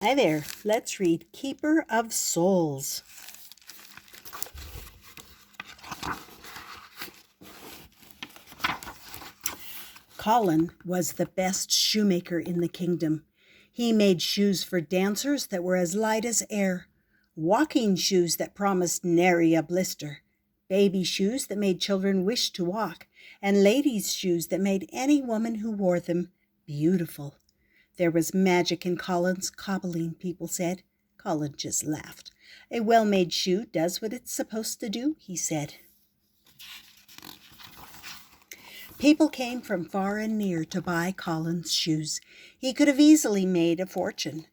Hi there, let's read Keeper of Souls. Colin was the best shoemaker in the kingdom. He made shoes for dancers that were as light as air, walking shoes that promised nary a blister, baby shoes that made children wish to walk, and ladies' shoes that made any woman who wore them beautiful. There was magic in Colin's cobbling, people said. Colin just laughed. A well-made shoe does what it's supposed to do, he said. People came from far and near to buy Colin's shoes. He could have easily made a fortune.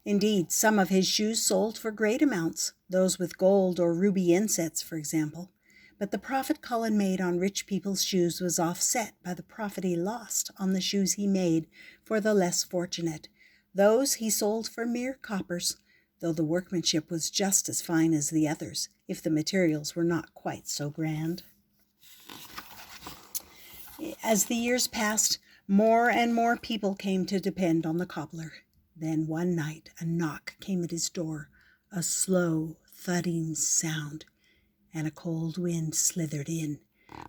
Indeed, some of his shoes sold for great amounts, those with gold or ruby insets, for example. But the profit Colin made on rich people's shoes was offset by the profit he lost on the shoes he made for the less fortunate. Those he sold for mere coppers, though the workmanship was just as fine as the others, if the materials were not quite so grand. As the years passed, more and more people came to depend on the cobbler. Then one night a knock came at his door, a slow, thudding sound, and a cold wind slithered in.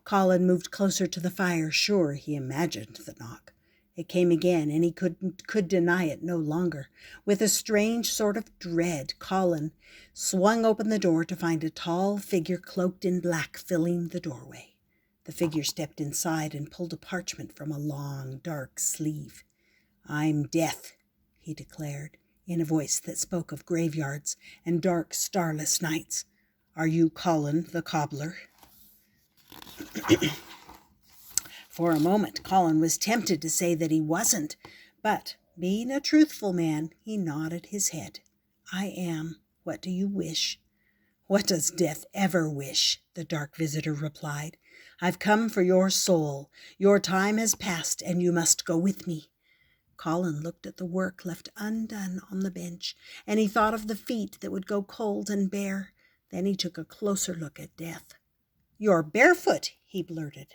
Colin moved closer to the fire, sure he imagined the knock. It came again, and he could deny it no longer. With a strange sort of dread, Colin swung open the door to find a tall figure cloaked in black filling the doorway. The figure stepped inside and pulled a parchment from a long, dark sleeve. "I'm Death," he declared, in a voice that spoke of graveyards and dark, starless nights. "Are you Colin the cobbler?" For a moment, Colin was tempted to say that he wasn't, but, being a truthful man, he nodded his head. "I am. What do you wish?" "What does Death ever wish?" the dark visitor replied. "I've come for your soul. Your time has passed, and you must go with me." Colin looked at the work left undone on the bench, and he thought of the feet that would go cold and bare. Then he took a closer look at Death. "You're barefoot," he blurted.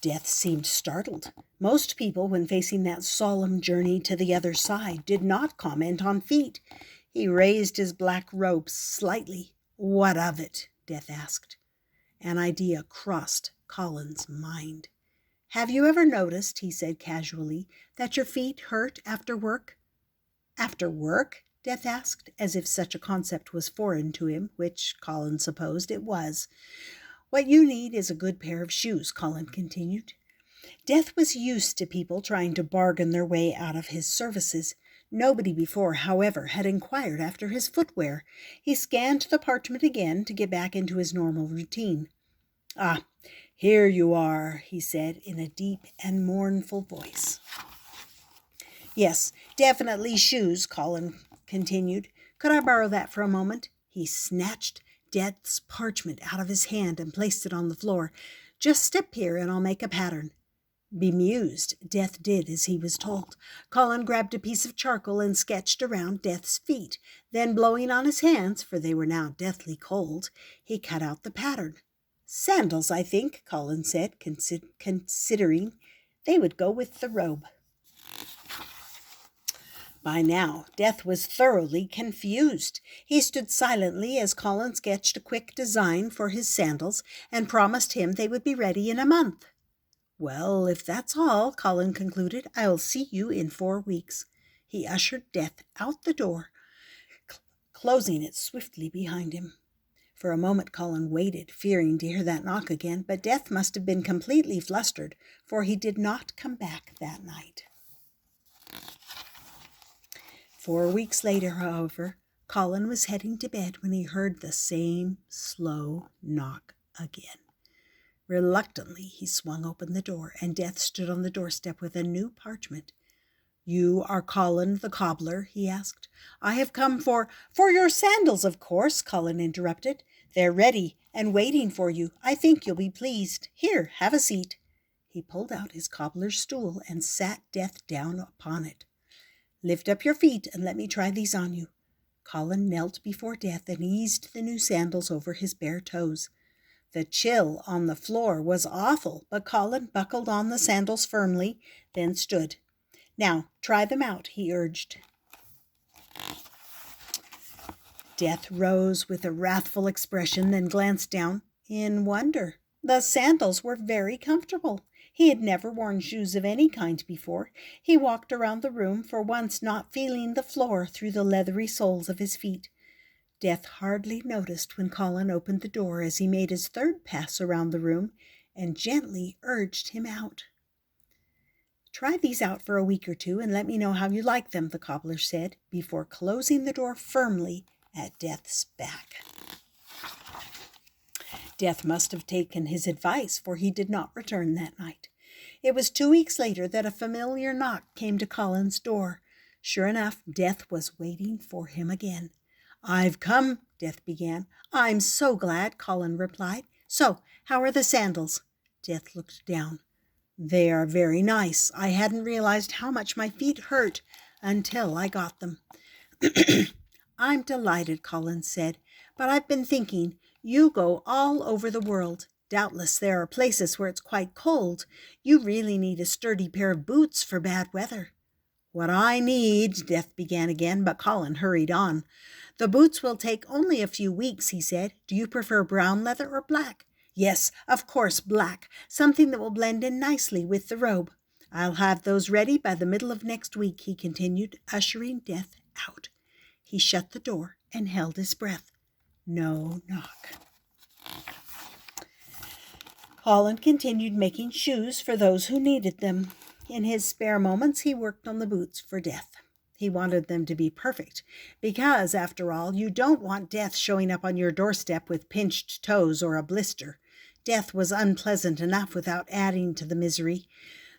Death seemed startled. Most people, when facing that solemn journey to the other side, did not comment on feet. He raised his black robe slightly. "What of it?" Death asked. An idea crossed Colin's mind. "Have you ever noticed," he said casually, "that your feet hurt after work?" "After work?" Death asked, as if such a concept was foreign to him, which Colin supposed it was. "What you need is a good pair of shoes," Colin continued. Death was used to people trying to bargain their way out of his services. Nobody before, however, had inquired after his footwear. He scanned the parchment again to get back into his normal routine. "Ah, here you are," he said in a deep and mournful voice. "Yes, definitely shoes," Colin continued. "Could I borrow that for a moment?" He snatched Death's parchment out of his hand and placed it on the floor. "Just step here and I'll make a pattern." Bemused, Death did as he was told. Colin grabbed a piece of charcoal and sketched around Death's feet. Then, blowing on his hands, for they were now deathly cold, he cut out the pattern. "Sandals, I think," Colin said, considering they would go with the robe. By now, Death was thoroughly confused. He stood silently as Colin sketched a quick design for his sandals and promised him they would be ready in a month. "Well, if that's all," Colin concluded, "I'll see you in 4 weeks." He ushered Death out the door, closing it swiftly behind him. For a moment Colin waited, fearing to hear that knock again, but Death must have been completely flustered, for he did not come back that night. 4 weeks later, however, Colin was heading to bed when he heard the same slow knock again. Reluctantly, he swung open the door, and Death stood on the doorstep with a new parchment. "You are Colin the cobbler?" he asked. "I have come for your sandals, of course," Colin interrupted. "They're ready and waiting for you. I think you'll be pleased. Here, have a seat." He pulled out his cobbler's stool and sat Death down upon it. "Lift up your feet and let me try these on you." Colin knelt before Death and eased the new sandals over his bare toes. The chill on the floor was awful, but Colin buckled on the sandals firmly, then stood. Now, try them out, he urged. Death rose with a wrathful expression, then glanced down in wonder. The sandals were very comfortable. He had never worn shoes of any kind before. He walked around the room, for once not feeling the floor through the leathery soles of his feet. Death hardly noticed when Colin opened the door as he made his third pass around the room and gently urged him out. "Try these out for a week or two and let me know how you like them," the cobbler said, before closing the door firmly at Death's back. Death must have taken his advice, for he did not return that night. It was 2 weeks later that a familiar knock came to Colin's door. Sure enough, Death was waiting for him again. "I've come," Death began. "I'm so glad," Colin replied. "So, how are the sandals?" Death looked down. "They are very nice. I hadn't realized how much my feet hurt until I got them." "I'm delighted," Colin said, "but I've been thinking, you go all over the world. Doubtless there are places where it's quite cold. You really need a sturdy pair of boots for bad weather." "What I need," Death began again, but Colin hurried on. "The boots will take only a few weeks," he said. "Do you prefer brown leather or black?" "Yes, of course, black. Something that will blend in nicely with the robe." "I'll have those ready by the middle of next week," he continued, ushering Death out. He shut the door and held his breath. No knock. Colin continued making shoes for those who needed them. In his spare moments, he worked on the boots for Death. He wanted them to be perfect, because, after all, you don't want Death showing up on your doorstep with pinched toes or a blister. Death was unpleasant enough without adding to the misery.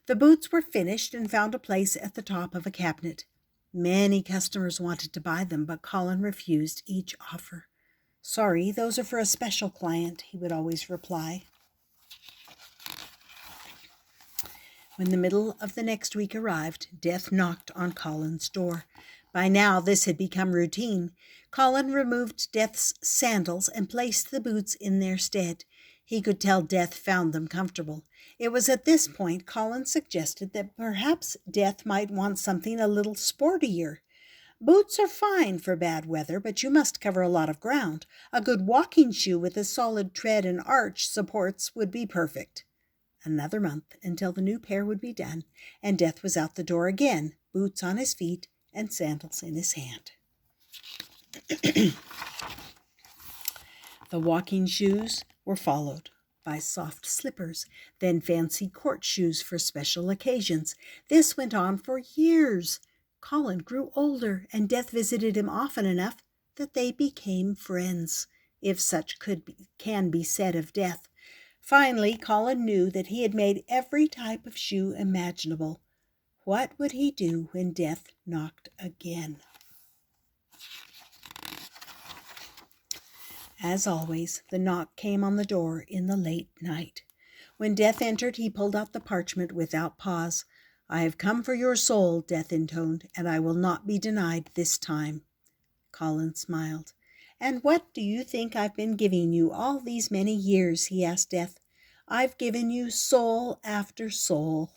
The boots were finished and found a place at the top of a cabinet. Many customers wanted to buy them, but Colin refused each offer. "Sorry, those are for a special client," he would always reply. When the middle of the next week arrived, Death knocked on Colin's door. By now this had become routine. Colin removed Death's sandals and placed the boots in their stead. He could tell Death found them comfortable. It was at this point Colin suggested that perhaps Death might want something a little sportier. "Boots are fine for bad weather, but you must cover a lot of ground. A good walking shoe with a solid tread and arch supports would be perfect." Another month until the new pair would be done, and Death was out the door again, boots on his feet and sandals in his hand. The walking shoes were followed by soft slippers, then fancy court shoes for special occasions. This went on for years. Colin grew older, and Death visited him often enough that they became friends, if such can be said of Death. Finally, Colin knew that he had made every type of shoe imaginable. What would he do when Death knocked again? As always, the knock came on the door in the late night. When Death entered, he pulled out the parchment without pause. "I have come for your soul," Death intoned, "and I will not be denied this time." Colin smiled. "And what do you think I've been giving you all these many years?" he asked Death. "I've given you soul after soul."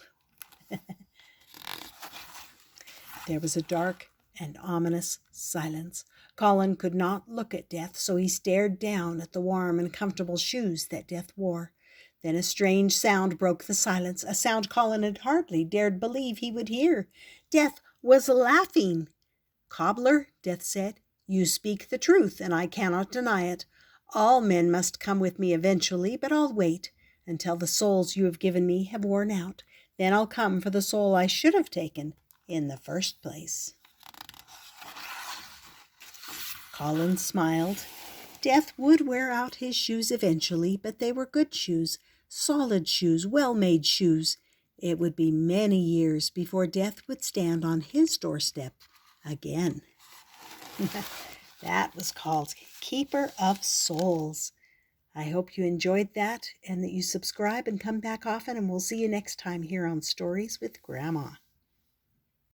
There was a dark and ominous silence. Colin could not look at Death, so he stared down at the warm and comfortable shoes that Death wore. Then a strange sound broke the silence, a sound Colin had hardly dared believe he would hear. Death was laughing. "Cobbler," Death said, "you speak the truth, and I cannot deny it. All men must come with me eventually, but I'll wait until the souls you have given me have worn out. Then I'll come for the soul I should have taken in the first place." Colin smiled. Death would wear out his shoes eventually, but they were good shoes, solid shoes, well-made shoes. It would be many years before Death would stand on his doorstep again. That was called Keeper of Souls. I hope you enjoyed that and that you subscribe and come back often, and we'll see you next time here on Stories with Grandma.